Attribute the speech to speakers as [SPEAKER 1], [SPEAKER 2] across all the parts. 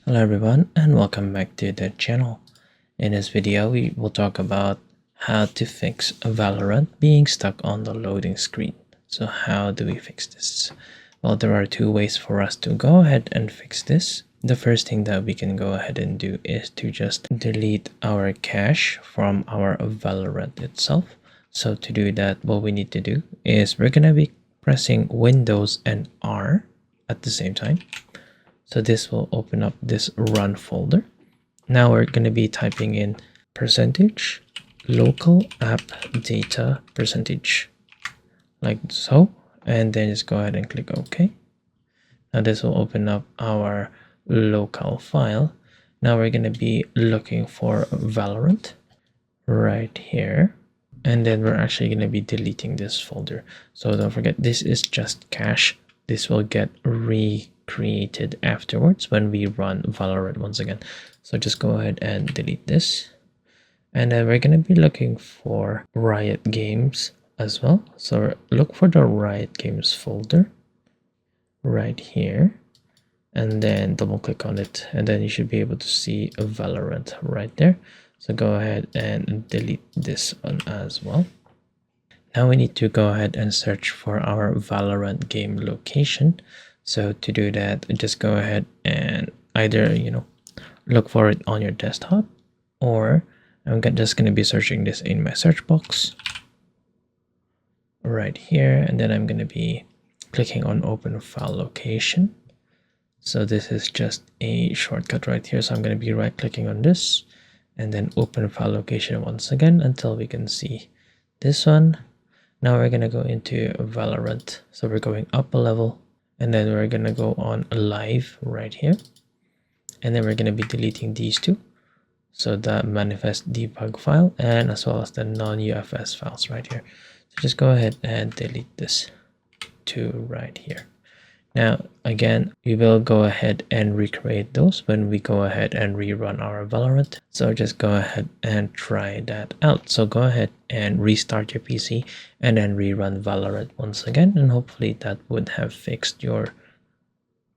[SPEAKER 1] Hello everyone and welcome back to the channel. In this video we will talk about how to fix Valorant being stuck on the loading screen. So how do we fix this? Well, there are two ways for us to go ahead and fix this. The first thing that we can go ahead and do is to just delete our cache from our Valorant itself. So to do that, what we need to do is we're gonna be pressing Windows and R at the same time. So this will open up this run folder. Now we're going to be typing in percentage local app data percentage like so, and then just go ahead and click OK. Now this will open up our local file. Now we're going to be looking for Valorant right here, and then we're actually going to be deleting this folder. So don't forget, this is just cache. This will get recreated afterwards when we run Valorant once again. So just go ahead and delete this. And then we're going to be looking for Riot Games as well. So look for the Riot Games folder right here. And then double click on it. And then you should be able to see a Valorant right there. So go ahead and delete this one as well. Now we need to go ahead and search for our Valorant game location. So to do that, just go ahead and either, look for it on your desktop, or I'm just going to be searching this in my search box right here. And then I'm going to be clicking on open file location. So this is just a shortcut right here. So I'm going to be right clicking on this and then open file location once again until we can see this one. Now we're going to go into Valorant. So we're going up a level, and then we're going to go on live right here. And then we're going to be deleting these two. So the manifest debug file and as well as the non-UFS files right here. So just go ahead and delete this two right here. Now, again, we will go ahead and recreate those when we go ahead and rerun our Valorant. So just go ahead and try that out. So go ahead and restart your PC and then rerun Valorant once again. And hopefully that would have fixed your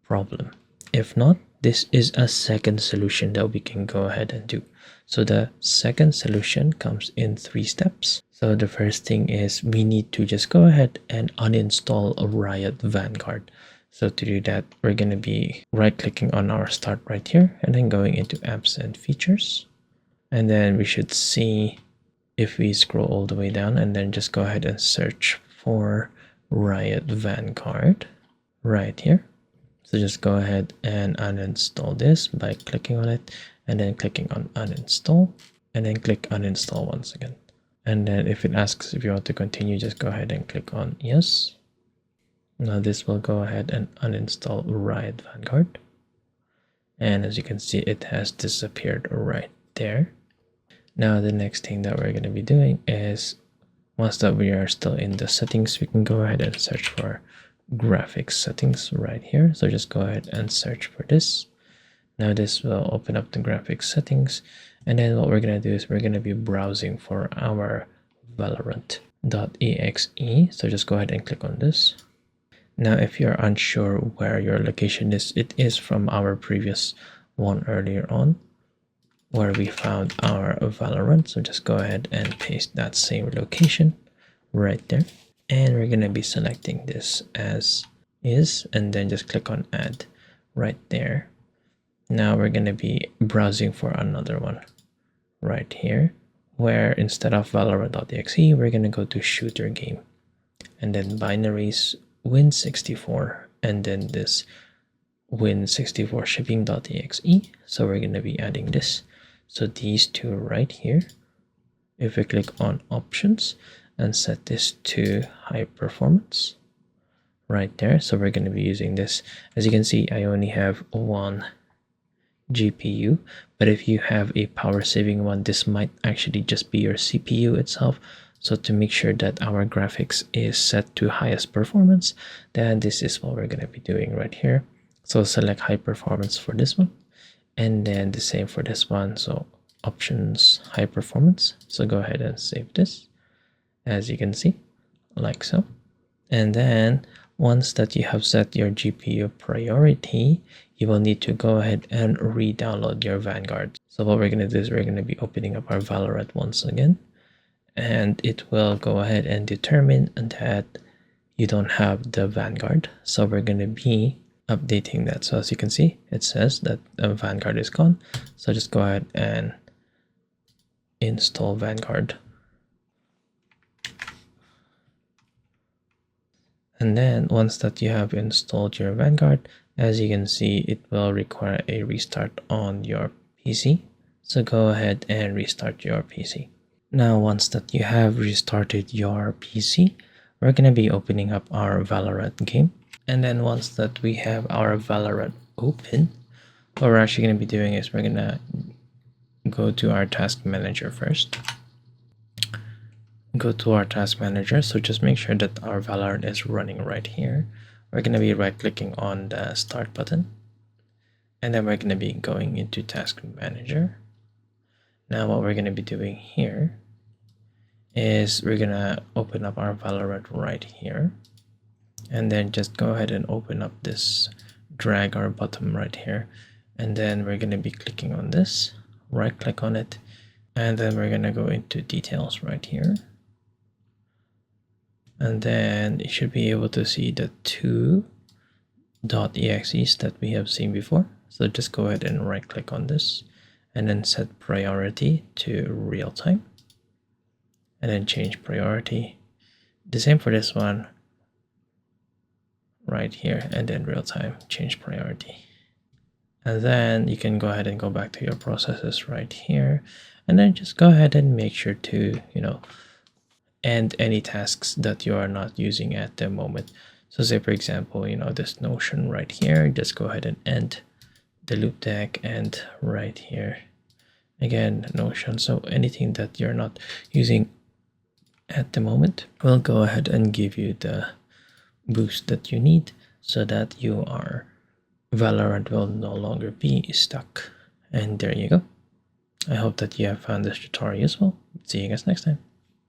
[SPEAKER 1] problem. If not, this is a second solution that we can go ahead and do. So the second solution comes in 3 steps. So the first thing is we need to just go ahead and uninstall Riot Vanguard. So to do that, we're going to be right clicking on our start right here and then going into apps and features. And then we should see, if we scroll all the way down, and then just go ahead and search for Riot Vanguard right here. So just go ahead and uninstall this by clicking on it and then clicking on uninstall and then click uninstall once again. And then if it asks if you want to continue, just go ahead and click on yes. Now this will go ahead and uninstall Riot Vanguard. And as you can see, it has disappeared right there. Now the next thing that we're going to be doing is, once that we are still in the settings, we can go ahead and search for graphics settings right here. So just go ahead and search for this. Now this will open up the graphics settings. And then what we're going to do is we're going to be browsing for our Valorant.exe. So just go ahead and click on this. Now, if you're unsure where your location is, it is from our previous one earlier on where we found our Valorant. So just go ahead and paste that same location right there. And we're going to be selecting this as is, and then just click on add right there. Now we're going to be browsing for another one right here, where instead of Valorant.exe, we're going to go to shooter game and then binaries Win64 and then this Win64 shipping.exe. So we're going to be adding this. So these two right here, if we click on options and set this to high performance right there. So we're going to be using this. As you can see, I only have one GPU, but if you have a power saving one, this might actually just be your CPU itself. So to make sure that our graphics is set to highest performance, then this is what we're going to be doing right here. So select high performance for this one, and then the same for this one. So options, high performance. So go ahead and save this, as you can see, like so. And then once that you have set your GPU priority, you will need to go ahead and re-download your Vanguard. So what we're going to do is we're going to be opening up our Valorant once again, and it will go ahead and determine that you don't have the Vanguard. So we're going to be updating that. So as you can see, it says that Vanguard is gone. So just go ahead and install Vanguard. And then once that you have installed your Vanguard, as you can see, it will require a restart on your PC. So go ahead and restart your PC. Now, once that you have restarted your PC, we're going to be opening up our Valorant game. And then once that we have our Valorant open, what we're actually going to be doing is we're going to go to our task manager first. Go to our task manager. So just make sure that our Valorant is running right here. We're going to be right clicking on the start button. And then we're going to be going into task manager. Now what we're going to be doing here is we're going to open up our Valorant right here. And then just go ahead and open up this drag our button right here. And then we're going to be clicking on this, right click on it. And then we're going to go into details right here. And then you should be able to see the two .exes that we have seen before. So just go ahead and right click on this and then set priority to real time. And then change priority. The same for this one right here, and then real time, change priority. And then you can go ahead and go back to your processes right here. And then just go ahead and make sure to, end any tasks that you are not using at the moment. So say for example, this Notion right here, just go ahead and end the loop deck, and right here again Notion. So anything that you're not using at the moment will go ahead and give you the boost that you need so that your Valorant will no longer be stuck. And there you go. I hope that you have found this tutorial useful. See you guys next time.